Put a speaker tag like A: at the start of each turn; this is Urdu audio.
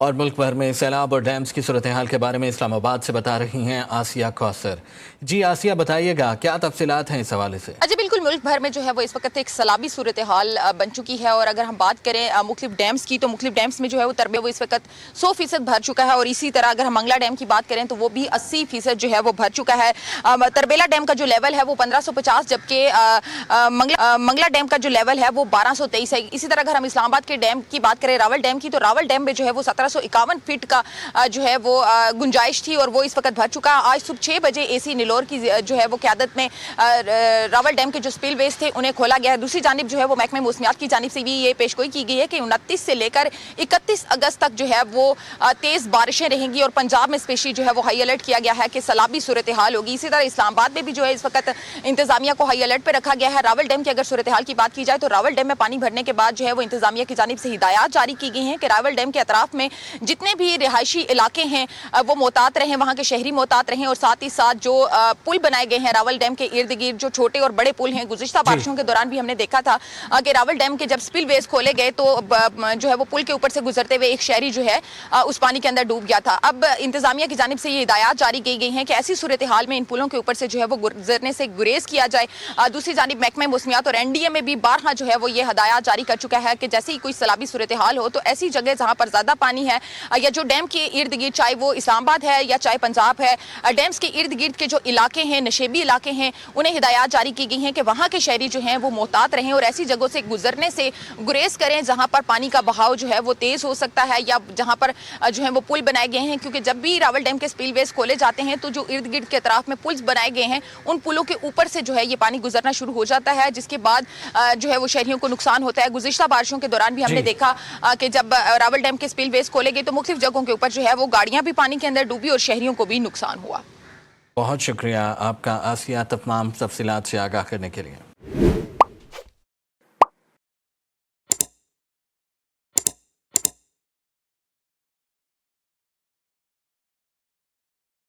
A: اور ملک بھر میں سیلاب اور ڈیمز کی صورتحال کے بارے میں اسلام آباد سے بتا رہی ہیں آسیہ کوثر۔ جی آسیہ، بتائیے گا کیا تفصیلات ہیں اس حوالے سے؟
B: جی بالکل، ملک بھر میں جو ہے وہ اس وقت ایک سیلابی صورتحال بن چکی ہے، اور اگر ہم بات کریں مختلف ڈیمز کی تو مختلف ڈیمز میں جو ہے وہ تربیہ وہ اس وقت 100% بھر چکا ہے، اور اسی طرح اگر ہم منگلا ڈیم کی بات کریں تو وہ بھی 80% جو ہے وہ بھر چکا ہے۔ تربیلا ڈیم کا جو لیول ہے وہ 1550، جبکہ منگلا ڈیم کا جو لیول ہے وہ 1223 ہے۔ اسی طرح اگر ہم اسلام آباد کے ڈیم کی بات کریں، راول ڈیم کی، تو راول ڈیم میں جو ہے وہ 1751 فٹ کا جو ہے وہ گنجائش تھی، اور وہ اس وقت بھر چکا ہے۔ آج صبح 6 بجے اے سی نلور کی جو ہے وہ قیادت میں راول ڈیم کے جو سپل ویز تھے انہیں کھولا گیا ہے۔ دوسری جانب جو ہے وہ محکمہ موسمیات کی جانب سے بھی یہ پیشگوئی کی گئی ہے کہ 29 سے لے کر 31 اگست تک جو ہے وہ تیز بارشیں رہیں گی، اور پنجاب میں اسپیشلی جو ہے وہ ہائی الرٹ کیا گیا ہے کہ سیلابی صورتحال ہوگی۔ اسی طرح اسلام آباد میں بھی جو ہے اس وقت انتظامیہ کو ہائی الرٹ پہ رکھا گیا ہے۔ راول ڈیم کی اگر صورتحال کی بات کی جائے تو راول ڈیم میں پانی بھرنے کے بعد جو ہے وہ انتظامیہ کی جانب سے ہدایات جاری کی گئی ہیں کہ راول ڈیم کے اطراف میں جتنے بھی رہائشی علاقے ہیں وہ محتاط رہیں، وہاں کے شہری محتاط رہیں، اور ساتھ ہی ساتھ جو پل بنائے گئے ہیں راول ڈیم کے ارد گرد، جو چھوٹے اور بڑے پل ہیں، گزشتہ بارشوں کے دوران بھی ہم نے دیکھا تھا کہ راول ڈیم کے جب سپل ویز کھولے گئے تو جو ہے وہ پل کے اوپر سے گزرتے ہوئے ایک شہری جو ہے اس پانی کے اندر ڈوب گیا تھا۔ اب انتظامیہ کی جانب سے یہ ہدایات جاری کی گئی ہیں کہ ایسی صورتحال میں ان پلوں کے اوپر سے جو ہے وہ گزرنے سے گریز کیا جائے۔ دوسری جانب محکمہ موسمیات اور NDA میں بھی بارہا جو ہے وہ یہ ہدایات جاری کر چکا ہے کہ جیسے ہی کوئی سیلابی صورتحال ہو تو ایسی جگہ جہاں پر زیادہ پانی ہے یا جو ڈیم کے ارد گرد، چاہے وہ اسلام آباد ہے یا چاہے پنجاب ہے، ڈیمز کے ارد گرد کے جو علاقے ہیں، نشیبی علاقے ہیں، انہیں ہدایات جاری کی گئی ہیں کہ وہاں کے شہری جو ہیں وہ محتاط رہیں اور ایسی جگہوں سے گزرنے سے گریز کریں جہاں پر پانی کا بہاؤ جو ہے وہ تیز ہو سکتا ہے، یا جہاں پر جو ہے وہ پل بنائے گئے ہیں، کیونکہ جب بھی راول ڈیم کے سپل ویز کھولے جاتے ہیں تو جو ارد گرد کے اطراف میں پلز بنائے گئے ہیں ان پلوں کے اوپر سے جو ہے یہ پانی گزرنا شروع ہو جاتا ہے، جس کے بعد جو ہے وہ شہریوں کو نقصان ہوتا ہے۔ گزشتہ بارشوں کے دوران بھی ہم نے دیکھا کہ جب راول ڈیم کے سپل ویز کھولے گئے تو مختلف جگہوں کے اوپر جو ہے وہ گاڑیاں بھی پانی کے اندر ڈوبی اور شہریوں کو بھی نقصان ہوا۔
A: بہت شکریہ آپ کا آسیہ، تمام تفصیلات سے آگاہ کرنے کے لیے۔